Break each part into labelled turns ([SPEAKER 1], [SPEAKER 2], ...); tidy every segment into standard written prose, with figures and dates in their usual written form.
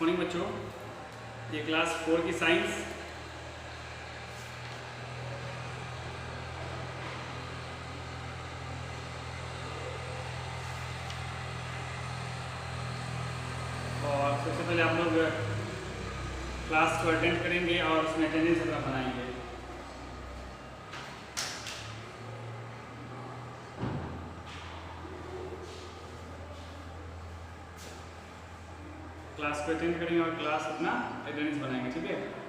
[SPEAKER 1] Morning बच्चों, ये class 4 की साइंस और सबसे पहले आप लोग क्लास को अटेंड करेंगे और उसमें अटेंडेंस अपना बनाएंगे। क्लास को अटेंड करेंगे और क्लास अपना अटेंडेंस बनाएंगे, ठीक है।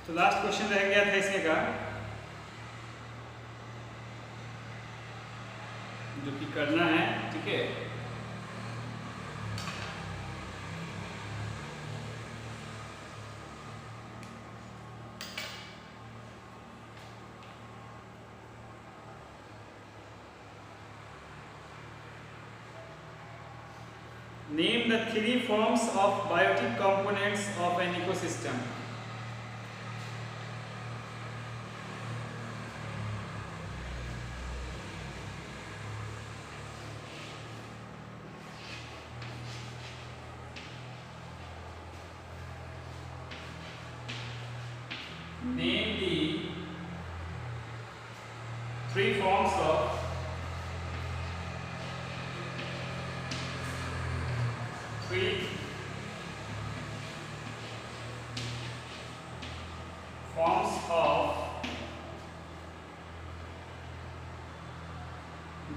[SPEAKER 1] तो लास्ट क्वेश्चन रह गया था इसमें का, जो कि करना है, ठीक है। Name the 3 forms of biotic components of an ecosystem. Name the 3 forms of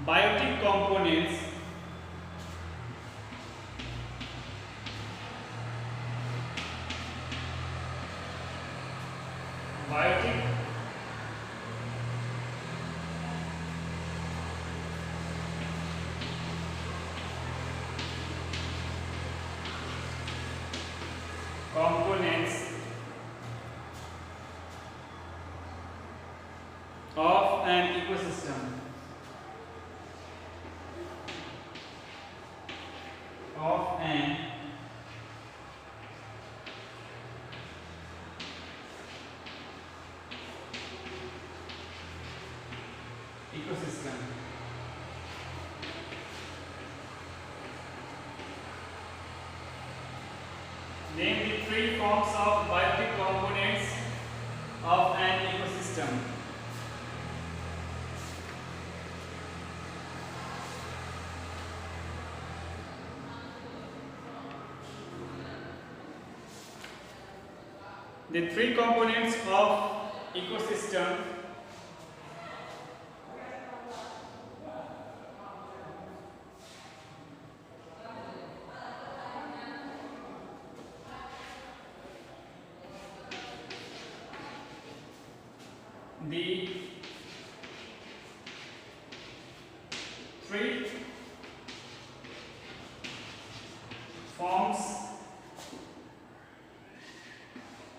[SPEAKER 1] biotic components of an ecosystem. Of an ecosystem. Name the 3 forms of biotic components of an ecosystem. The 3 components of ecosystem the 3 forms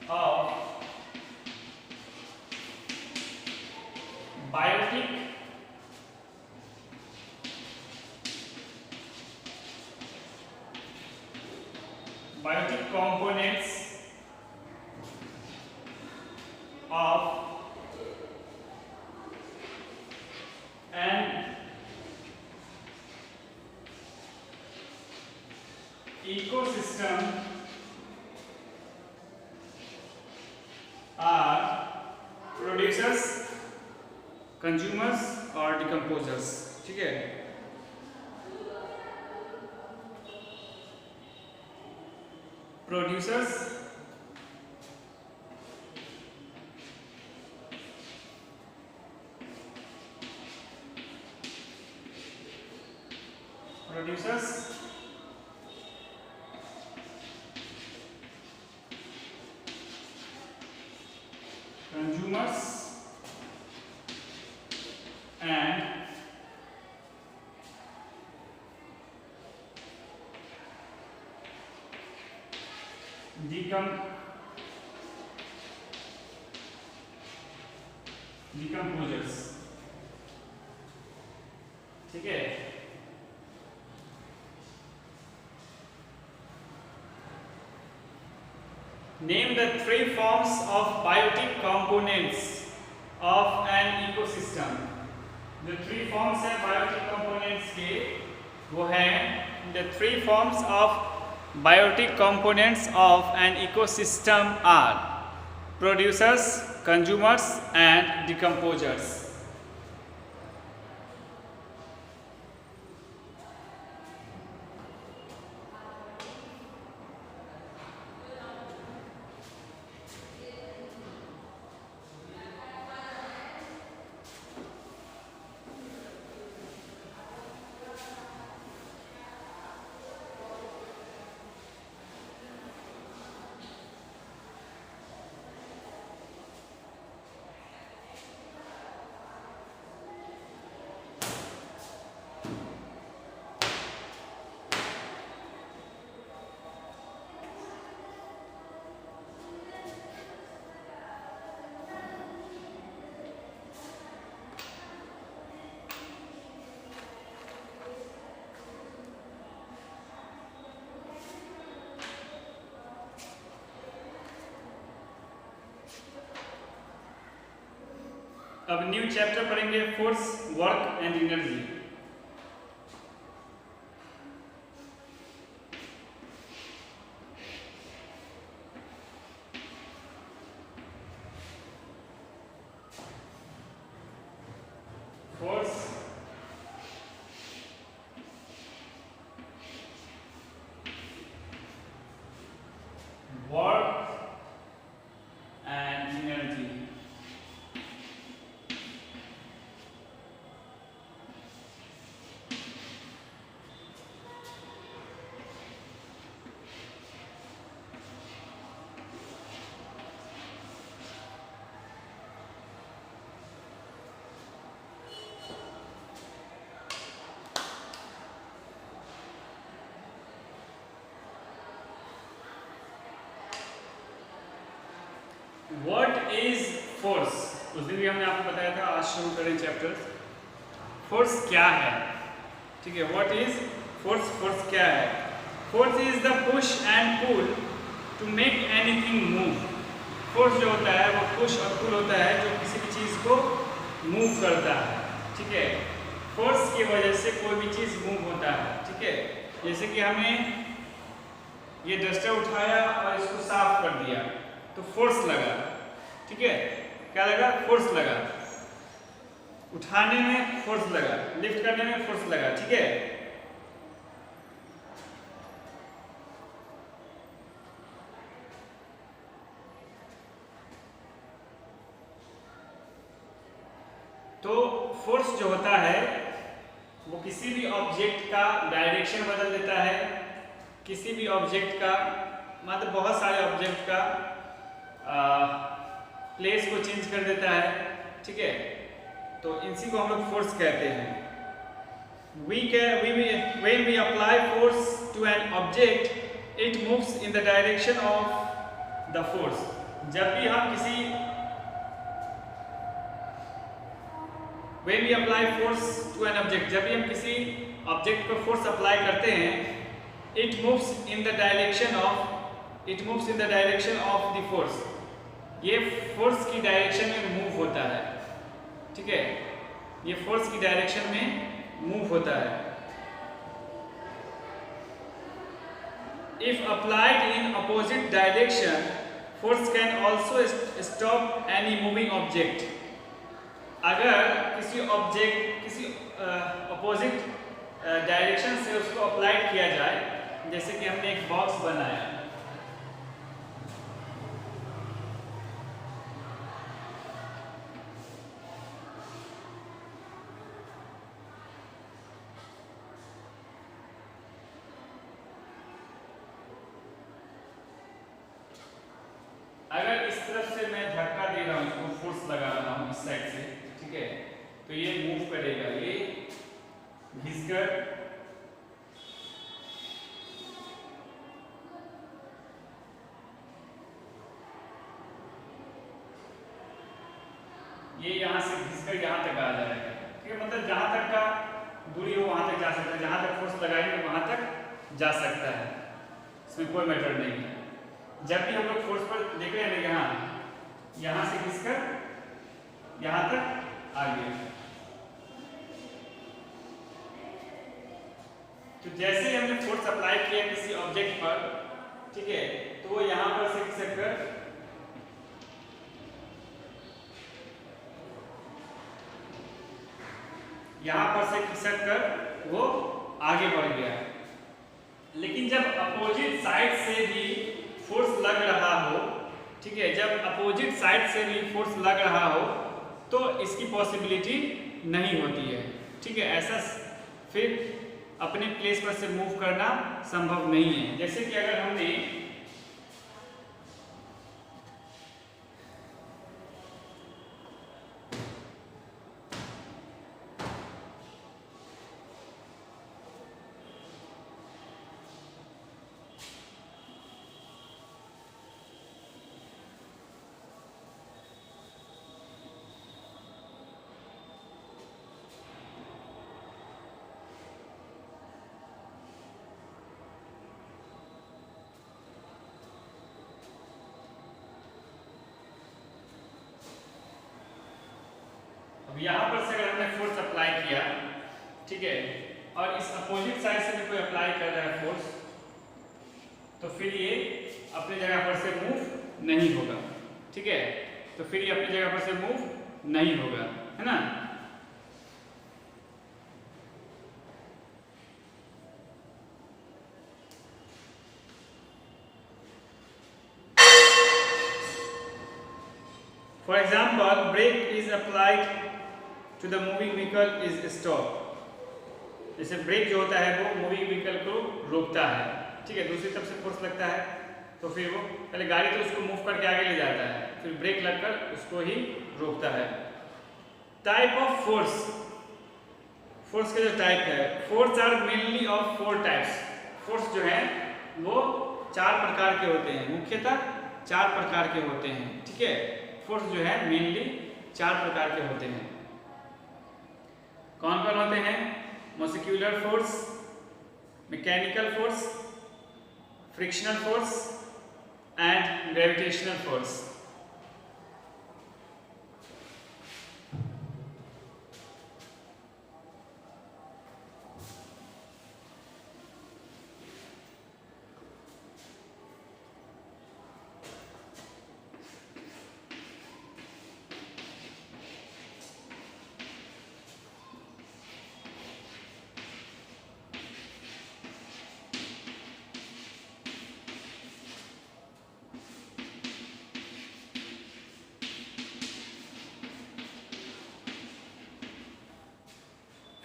[SPEAKER 1] of biotic components of an ecosystem are producers, consumers और decomposers. ठीक है, producers, consumers and decomposers. ठीक है, name the three forms of biotic components of an ecosystem. जो three forms है biotic components के वो हैं the three forms of biotic components of an ecosystem are producers, consumers and decomposers. अब new chapter पढ़ेंगे force, work and energy. Force, work and energy. What is force? उस दिन भी हमने आपको बताया था, आज शुरू करें चैप्टर. फोर्स क्या है? ठीक है, व्हाट इज फोर्स? फोर्स क्या है? Force is the push and pull to make anything move. Force जो होता है वो पुश और पुल होता है जो किसी भी चीज़ को मूव करता है. ठीक है, फोर्स की वजह से कोई भी चीज़ मूव होता है. ठीक है, जैसे कि हमें ये डस्टर उठाया और इसको साफ कर दिया तो फोर्स लगा. ठीक है, क्या लगा? फोर्स लगा. उठाने में फोर्स लगा, लिफ्ट करने में फोर्स लगा. ठीक है, तो फोर्स जो होता है वो किसी भी ऑब्जेक्ट का डायरेक्शन बदल देता है. किसी भी ऑब्जेक्ट का, मतलब बहुत सारे ऑब्जेक्ट का प्लेस को चेंज कर देता है. ठीक है, तो इसी को हम लोग फोर्स कहते हैं. when we apply force to an object, it moves in the direction of the force. जब भी हम किसी when we apply force to an object, जब भी हम किसी ऑब्जेक्ट पर फोर्स अप्लाई करते हैं, it moves in the direction of the force. ये फोर्स की डायरेक्शन में मूव होता है, ठीक है, ये फोर्स की डायरेक्शन में मूव होता है। If applied in opposite direction force can also stop any moving object. अगर किसी ऑब्जेक्ट किसी अपोजिट डायरेक्शन से उसको अप्लाइड किया जाए, जैसे कि हमने एक बॉक्स बनाया, अगर इस तरफ से मैं धक्का दे रहा हूं, इसको फोर्स लगा रहा हूं इस साइड से, ठीक है, तो ये मूव करेगा, ये घिसकर ये यहां से घिसकर यहां तक आ जाएगा, ठीक है, मतलब जहां तक का दूरी हो वहां तक जा सकता है, जहां तक फोर्स लगाएंगे वहां तक जा सकता है, इसमें कोई मैटर नहीं है। जब भी हम लोग फोर्स पर देख रहे हैं यहां से घिसकर यहां तक आ गया, तो जैसे ही हमने फोर्स अप्लाई किया किसी ऑब्जेक्ट पर, ठीक है, तो वो यहां पर से खिसक कर वो आगे बढ़ गया। लेकिन जब अपोजिट साइड से भी फोर्स लग रहा हो, ठीक है, जब अपोजिट साइड से भी फोर्स लग रहा हो तो इसकी पॉसिबिलिटी नहीं होती है, ठीक है, ऐसा फिर अपने प्लेस पर से मूव करना संभव नहीं है। जैसे कि अगर हमने यहाँ पर से अगर हमने फोर्स अप्लाई किया, ठीक है, और इस अपोजिट साइड से भी कोई अप्लाई कर रहा है फोर्स, तो फिर ये अपनी जगह पर से मूव नहीं होगा, ठीक है, तो फिर ये अपनी जगह पर से मूव नहीं होगा, है ना। For example, brake is applied to the moving vehicle is stop. जैसे ब्रेक जो होता है वो मूविंग व्हीकल को रोकता है, ठीक है, दूसरी तरफ से फोर्स लगता है तो फिर वो पहले गाड़ी तो उसको मूव करके आगे ले जाता है, फिर ब्रेक लगकर उसको ही रोकता है। टाइप ऑफ फोर्स, फोर्स के जो टाइप है, force are mainly of 4 types. Force जो है वो 4 प्रकार के होते हैं, मुख्यतः 4 प्रकार के होते हैं, ठीक है। फोर्स जो है मेनली 4 प्रकार के होते हैं। कौन कौन होते हैं? Molecular force, mechanical force, frictional force and gravitational force.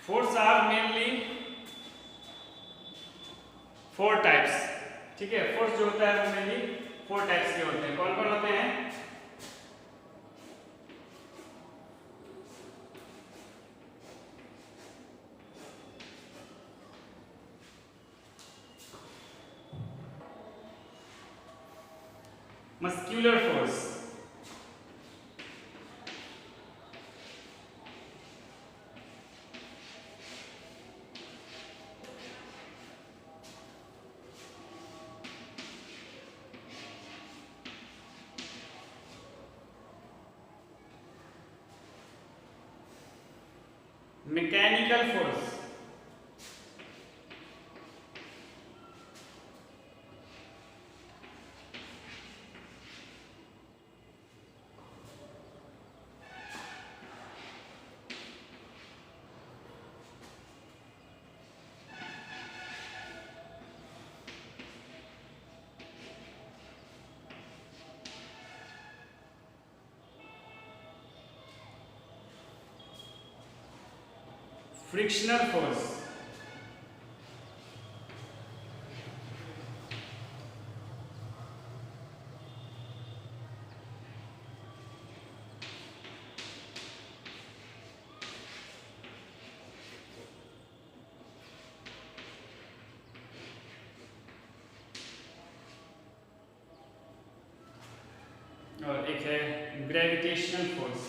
[SPEAKER 1] Force are mainly 4 types, ठीक है। फोर्स जो होता है वो मेनली 4 टाइप्स के होते हैं। कौन कौन होते हैं? Muscular force, mechanical force, frictional force, और एक है ग्रेविटेशनल फोर्स।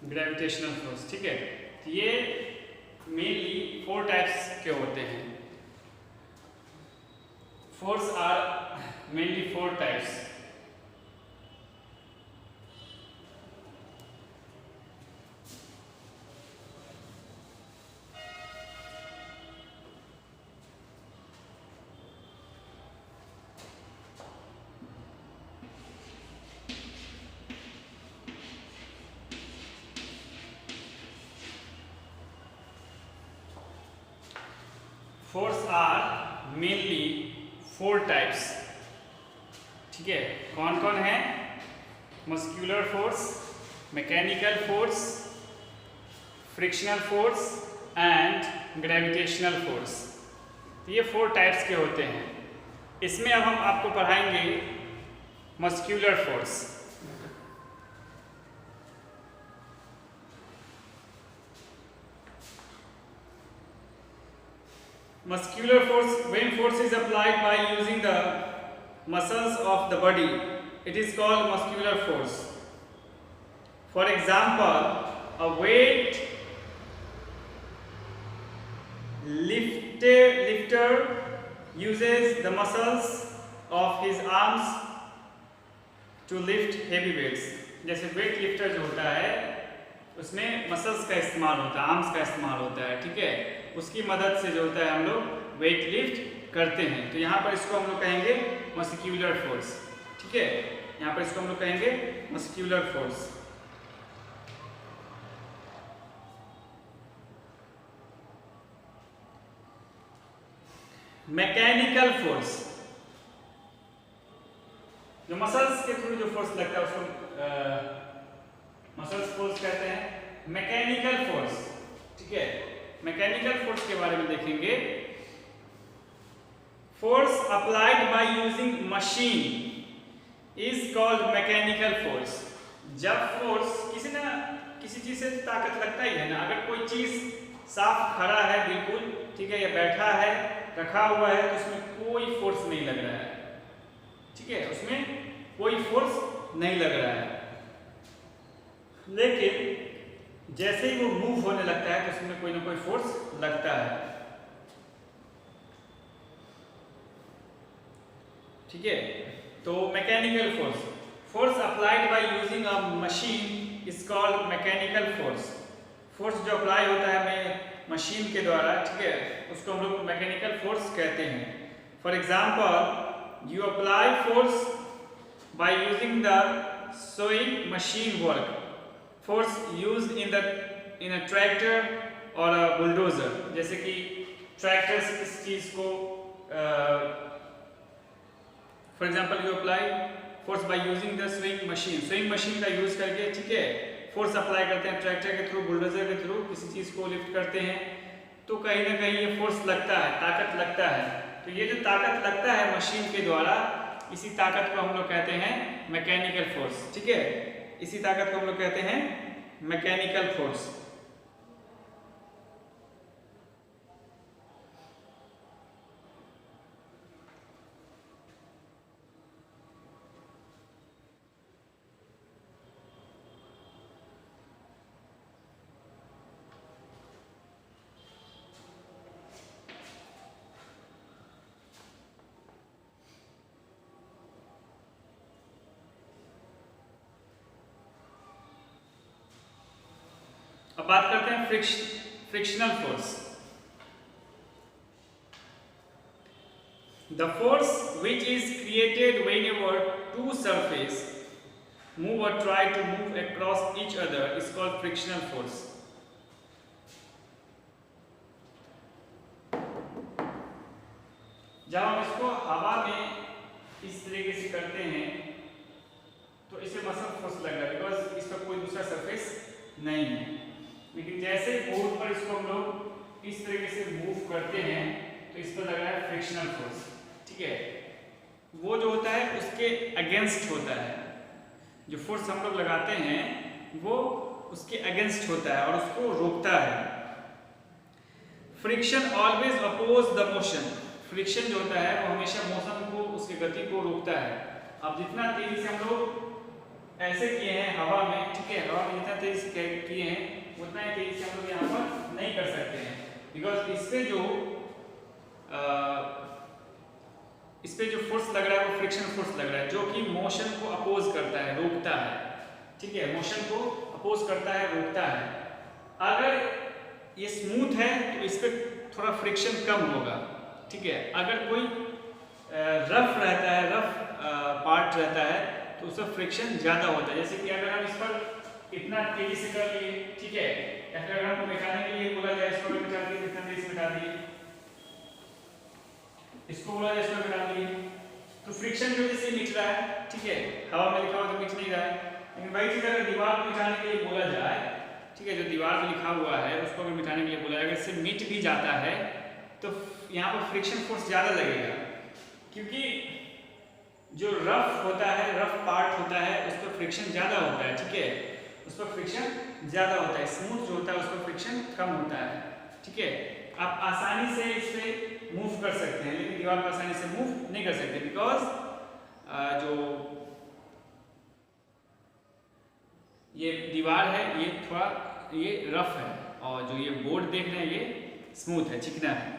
[SPEAKER 1] ग्रेविटेशनल फोर्स, ठीक है। तो ये मेनली 4 टाइप्स के होते हैं। Force are mainly 4 types. Force are mainly 4 types, ठीक है। कौन कौन है? Muscular force, mechanical force, frictional force and gravitational force. तो ये 4 टाइप्स के होते हैं। इसमें अब हम आपको पढ़ाएंगे muscular force. Muscular force, when force is applied by using the muscles of the body, it is called muscular force. For example, a weight lifter uses the muscles of his arms to lift heavy weights. जैसे weight lifter जो होता है उसमें muscles का इस्तेमाल होता है, arms का इस्तेमाल होता है, ठीक है। उसकी मदद से जो होता है हम लोग वेट लिफ्ट करते हैं। तो यहाँ पर इसको हम लोग कहेंगे मस्क्यूलर फोर्स, ठीक है। यहाँ पर इसको हम लोग कहेंगे मस्क्यूलर फोर्स। मैकेनिकल फोर्स, जो मसल्स के थ्रू जो फोर्स लगता है उसको मसल्स फोर्स कहते हैं। मैकेनिकल फोर्स, ठीक है। मैकेनिकल फोर्स के बारे में देखेंगे। Force applied by using machine is called mechanical force. जब फोर्स किसी चीज से ताकत लगता ही है ना, अगर कोई चीज साफ खड़ा है बिल्कुल, ठीक है, या बैठा है, रखा हुआ है, तो उसमें कोई फोर्स नहीं लग रहा है, ठीक है, उसमें कोई फोर्स नहीं लग रहा है। लेकिन जैसे ही वो मूव होने लगता है तो उसमें कोई ना कोई फोर्स लगता है, ठीक है। तो mechanical force, force applied by using a machine is called mechanical force. Force जो अप्लाई होता है मशीन के द्वारा, ठीक है, उसको हम लोग मैकेनिकल फोर्स कहते हैं। For example, you apply force by using the sewing machine work. Force used in a tractor और अ बुलडोजर। जैसे कि ट्रैक्टर से किस चीज को for example you apply force by using the swing machine का यूज करके, ठीक है, फोर्स अप्लाई करते हैं ट्रैक्टर के थ्रू, बुलडोजर के थ्रू किसी चीज को लिफ्ट करते हैं, तो कहीं ना कहीं ये फोर्स लगता है, ताकत लगता है। तो ये जो ताकत लगता है मशीन के द्वारा, इसी ताकत को हम लोग कहते हैं मैकेनिकल फोर्स, ठीक है। इसी ताकत को हम लोग कहते हैं मैकेनिकल फोर्स। अब बात करते हैं frictional force. The force which is created whenever two surfaces move or try to move across each other is called frictional force. जब हम इसको हवा में इस तरीके से करते हैं तो इसे मसल फोर्स लग रहा है, बिकॉज इस पर कोई दूसरा सरफेस नहीं है। लेकिन जैसे बोर्ड पर इसको हम लोग इस तरीके से मूव करते हैं तो इस पर लग रहा है फ्रिक्शनल फोर्स। ठीक है, वो जो होता है उसके अगेंस्ट होता है, जो फोर्स हम लोग लगाते हैं वो उसके अगेंस्ट होता है और उसको रोकता है। Friction always oppose the motion. Friction जो होता है वो हमेशा मोशन को, उसकी गति को रोकता है। अब जितना तेजी से हम लोग ऐसे किए हैं हवा में, ठीक है, हवा में जितना तेजी से किए हैं उतना ही तेजी से हम लोग यहाँ पर नहीं कर सकते हैं, बिकॉज इस पे जो फोर्स लग रहा है वो फ्रिक्शन फोर्स लग रहा है, जो कि मोशन को अपोज करता है, रोकता है। ठीक है, मोशन को अपोज करता है, रोकता है। अगर ये स्मूथ है तो इस पे थोड़ा फ्रिक्शन कम होगा। ठीक है, अगर कोई रफ रहता है, रफ पार्ट रहता है तो उसका फ्रिक्शन ज़्यादा होता है। जैसे कि अगर हम इस पर इतना तेजी से कर लिए, ठीक है, या फिर अगर हमको मिटाने के लिए बोला जाए, इसको मिटा दिए, इतना तेजी से मिटा दिए, इसको बोला जाए इसको मिटा दिए, तो फ्रिक्शन की वजह से मिट रहा है। ठीक है, हवा में लिखा हुआ तो मिट नहीं रहा है। लेकिन वही चीज़ अगर दीवार को मिटाने के लिए बोला जाए, ठीक है, जो दीवार पे लिखा हुआ है उसको अगर मिटाने के लिए बोला जाए, अगर इससे मिट भी जाता है तो यहाँ पर फ्रिक्शन फोर्स ज़्यादा लगेगा, क्योंकि जो रफ होता है, रफ पार्ट होता है, उस पर फ्रिक्शन ज़्यादा होता है। ठीक है, उस पर फ्रिक्शन ज़्यादा होता है। स्मूथ जो होता है उस पर फ्रिक्शन कम होता है। ठीक है, आप आसानी से इस पर मूव कर सकते हैं, लेकिन दीवार पर आसानी से मूव नहीं कर सकते, बिकॉज जो ये दीवार है ये थोड़ा ये रफ है और जो ये बोर्ड देख रहे हैं ये स्मूथ है, चिकना है।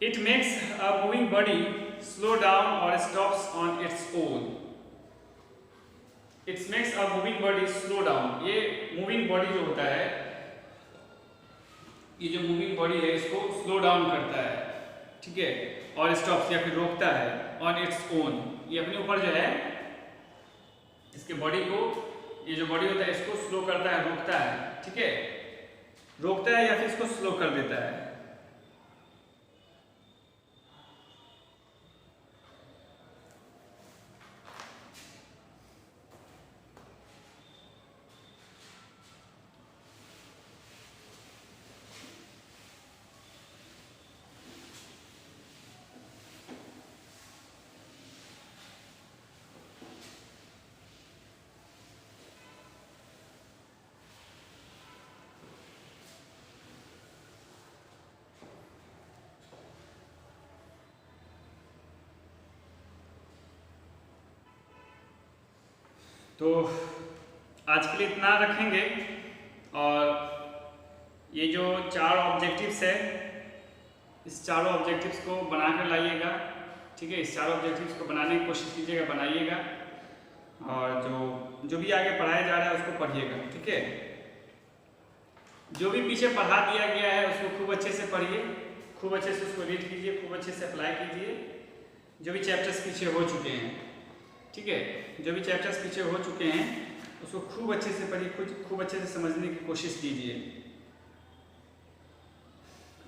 [SPEAKER 1] It makes a moving body slow down or stops on its own. It makes a moving body slow down. ये moving body जो होता है, ये जो moving body है इसको slow down करता है, ठीक है, और stops या फिर रोकता है on its own। ये अपने ऊपर जो है इसके बॉडी को, ये जो बॉडी होता है इसको स्लो करता है, रोकता है। ठीक है, रोकता है या फिर इसको स्लो कर देता है। तो आज के लिए इतना रखेंगे, और ये जो 4 ऑब्जेक्टिव्स है, इस 4 ऑब्जेक्टिव्स को बना कर लाइएगा। ठीक है, इस 4 ऑब्जेक्टिव्स को बनाने की कोशिश कीजिएगा, बनाइएगा, और जो भी आगे पढ़ाया जा रहा है उसको पढ़िएगा। ठीक है, जो भी पीछे पढ़ा दिया गया है उसको खूब अच्छे से पढ़िए, खूब अच्छे से उसको रीड कीजिए, खूब अच्छे से अप्लाई कीजिए। जो भी चैप्टर्स पीछे हो चुके हैं, ठीक है, जो भी चैप्टर्स पीछे हो चुके हैं उसको खूब अच्छे से पढ़िए, खूब अच्छे से समझने की कोशिश कीजिए।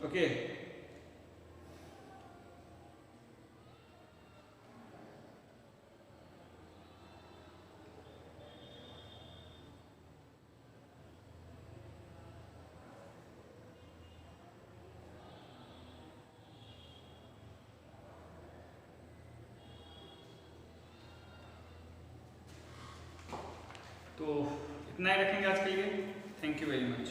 [SPEAKER 1] ओके, तो इतना ही रखेंगे आज के लिए। Thank you very much.